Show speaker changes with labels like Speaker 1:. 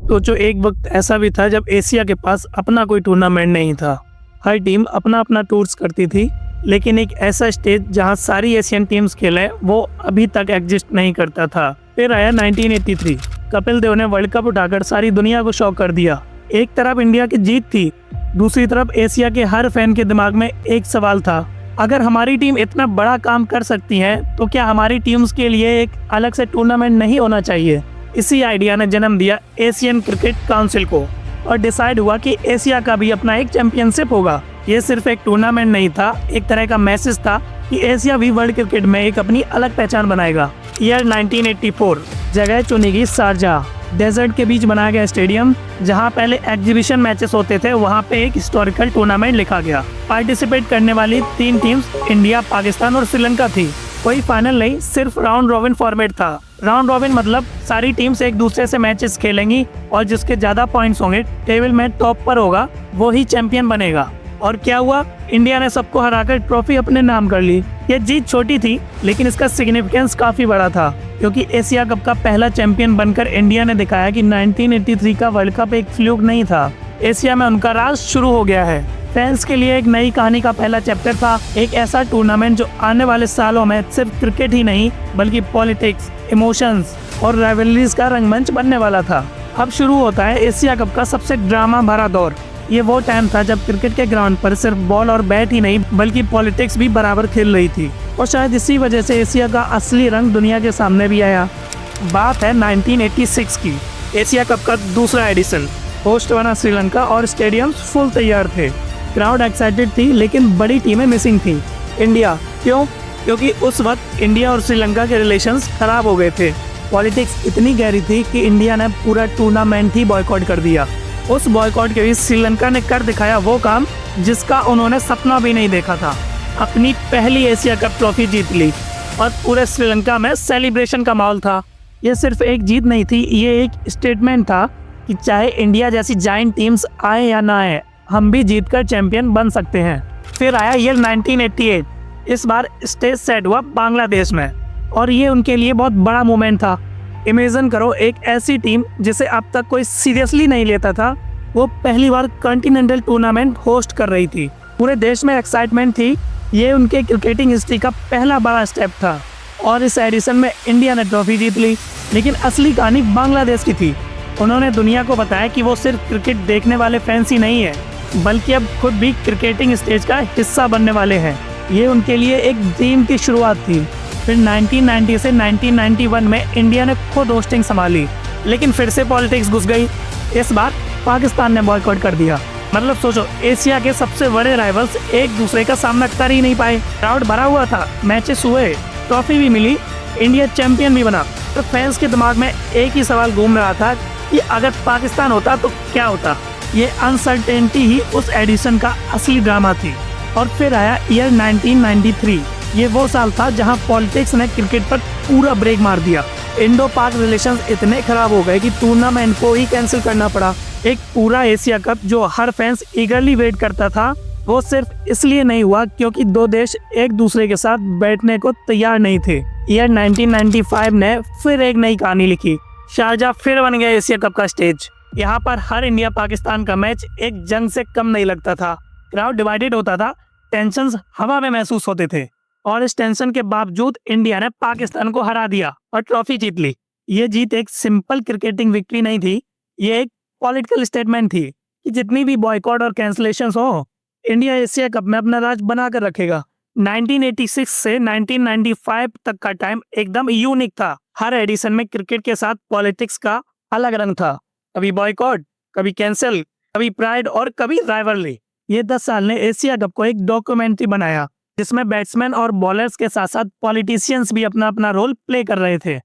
Speaker 1: सोचो एक वक्त ऐसा भी था जब एशिया के पास अपना कोई टूर्नामेंट नहीं था। हर टीम अपना अपना टूर्स करती थी, लेकिन एक ऐसा स्टेज जहां सारी एशियन टीम्स खेले वो अभी तक एग्जिस्ट नहीं करता था। फिर आया 1983। कपिल देव ने वर्ल्ड कप उठाकर सारी दुनिया को शॉक कर दिया। एक तरफ इंडिया की जीत थी, दूसरी तरफ एशिया के हर फैन के दिमाग में एक सवाल था, अगर हमारी टीम इतना बड़ा काम कर सकती है तो क्या हमारी टीम्स के लिए एक अलग से टूर्नामेंट नहीं होना चाहिए। इसी आइडिया ने जन्म दिया एशियन क्रिकेट काउंसिल को और डिसाइड हुआ कि एशिया का भी अपना एक चैंपियनशिप होगा। ये सिर्फ एक टूर्नामेंट नहीं था, एक तरह का मैसेज था कि एशिया भी वर्ल्ड क्रिकेट में एक अपनी अलग पहचान बनाएगा। ईयर 1984, जगह चुनी गई शारजाह। डेजर्ट के बीच बनाया गया स्टेडियम, जहां पहले एग्जीबिशन मैचेस होते थे, वहां पे एक हिस्टोरिकल टूर्नामेंट लिखा गया। पार्टिसिपेट करने वाली 3 टीम्स इंडिया, पाकिस्तान और श्रीलंका थी। कोई फाइनल नहीं, सिर्फ राउंड रॉबिन फॉर्मेट था। राउंड रॉबिन मतलब सारी टीम्स एक दूसरे से मैचेस खेलेंगी और जिसके ज्यादा पॉइंट्स होंगे, टेबल में टॉप पर होगा, वो ही चैंपियन बनेगा। और क्या हुआ, इंडिया ने सबको हराकर ट्रॉफी अपने नाम कर ली। ये जीत छोटी थी, लेकिन इसका सिग्निफिकेंस काफी बड़ा था, क्योंकि एशिया कप का पहला चैंपियन बनकर इंडिया ने दिखाया कि 1983 का वर्ल्ड कप एक फ्लूक नहीं था। एशिया में उनका राज शुरू हो गया है। फैंस के लिए एक नई कहानी का पहला चैप्टर था, एक ऐसा टूर्नामेंट जो आने वाले सालों में सिर्फ क्रिकेट ही नहीं बल्कि पॉलिटिक्स, इमोशंस और राइवलरीज का रंगमंच बनने वाला था। अब शुरू होता है एशिया कप का सबसे ड्रामा भरा दौर। ये वो टाइम था जब क्रिकेट के ग्राउंड पर सिर्फ बॉल और बैट ही नहीं बल्कि पॉलिटिक्स भी बराबर खेल रही थी, और शायद इसी वजह से एशिया का असली रंग दुनिया के सामने भी आया। बात है 1986 की। एशिया कप का दूसरा एडिशन, होस्ट बना श्रीलंका और स्टेडियम फुल तैयार थे। क्राउड एक्साइटेड थी, लेकिन बड़ी टीमें मिसिंग थी। इंडिया क्यों? क्योंकि उस वक्त इंडिया और श्रीलंका के रिलेशंस खराब हो गए थे। पॉलिटिक्स इतनी गहरी थी कि इंडिया ने पूरा टूर्नामेंट ही बॉयकॉट कर दिया। उस बॉयकॉट के बीच श्रीलंका ने कर दिखाया वो काम जिसका उन्होंने सपना भी नहीं देखा था। अपनी पहली एशिया कप ट्रॉफी जीत ली और पूरे श्रीलंका में सेलिब्रेशन का माहौल था। यह सिर्फ एक जीत नहीं थी, ये एक स्टेटमेंट था कि चाहे इंडिया जैसी जायंट टीम्स आए या ना आए, हम भी जीतकर चैंपियन बन सकते हैं। फिर आया ईयर 1988। इस बार स्टेज सेट हुआ बांग्लादेश में और ये उनके लिए बहुत बड़ा मोमेंट था। इमेजिन करो, एक ऐसी टीम जिसे अब तक कोई सीरियसली नहीं लेता था, वो पहली बार कॉन्टिनेंटल टूर्नामेंट होस्ट कर रही थी। पूरे देश में एक्साइटमेंट थी। ये उनके क्रिकेटिंग हिस्ट्री का पहला बड़ा स्टेप था और इस एडिशन में इंडिया ने ट्रॉफी जीत ली। लेकिन असली कहानी बांग्लादेश की थी। उन्होंने दुनिया को बताया कि वो सिर्फ क्रिकेट देखने वाले फैंस ही नहीं है, बल्कि अब खुद भी क्रिकेटिंग स्टेज का हिस्सा बनने वाले हैं। ये उनके लिए एक ड्रीम की शुरुआत थी। फिर 1990 से 1991 में इंडिया ने खुद होस्टिंग संभाली, लेकिन फिर से पॉलिटिक्स घुस गई। इस बार पाकिस्तान ने बॉयकॉट कर दिया। मतलब सोचो, एशिया के सबसे बड़े राइवल्स एक दूसरे का सामना कर ही नहीं पाए। क्राउड भरा हुआ था, मैचेस हुए, ट्रॉफी भी मिली, इंडिया चैंपियन भी बना। तो फैंस के दिमाग में एक ही सवाल घूम रहा था कि अगर पाकिस्तान होता तो क्या होता। ये अनसर्टेनिटी ही उस एडिशन का असली ड्रामा थी। और फिर आया ईयर 1993। ये वो साल था जहां पॉलिटिक्स ने क्रिकेट पर पूरा ब्रेक मार दिया। इंडो पाक रिलेशंस इतने खराब हो गए कि टूर्नामेंट को ही कैंसिल करना पड़ा। एक पूरा एशिया कप जो हर फैंस ईगरली वेट करता था, वो सिर्फ इसलिए नहीं हुआ क्योंकि दो देश एक दूसरे के साथ बैठने को तैयार नहीं थे। ईयर 1995 ने फिर एक नई कहानी लिखी। शारजाह फिर बन गया एशिया कप का स्टेज। यहाँ पर हर इंडिया पाकिस्तान का मैच एक जंग से कम नहीं लगता था। क्राउड डिवाइडेड होता था, टेंशंस हवा में महसूस होते थे, और इस टेंशन के बावजूद इंडिया ने पाकिस्तान को हरा दिया और ट्रॉफी जीत ली। ये जीत एक सिंपल क्रिकेटिंग विक्ट्री नहीं थी, ये एक पॉलिटिकल स्टेटमेंट थी कि जितनी भी बॉयकॉट और कैंसलेशंस हो, इंडिया एशिया कप में अपना राज बना कर रखेगा। 1986 से 1995 तक का टाइम एकदम यूनिक था। हर एडिशन में क्रिकेट के साथ पॉलिटिक्स का अलग रंग था। कभी बॉयकॉट, कभी कैंसिल, कभी प्राइड और कभी राइवलरी। ये 10 साल ने एशिया कप को एक डॉक्यूमेंट्री बनाया, जिसमें बैट्समैन और बॉलर्स के साथ साथ पॉलिटिशियंस भी अपना अपना रोल प्ले कर रहे थे।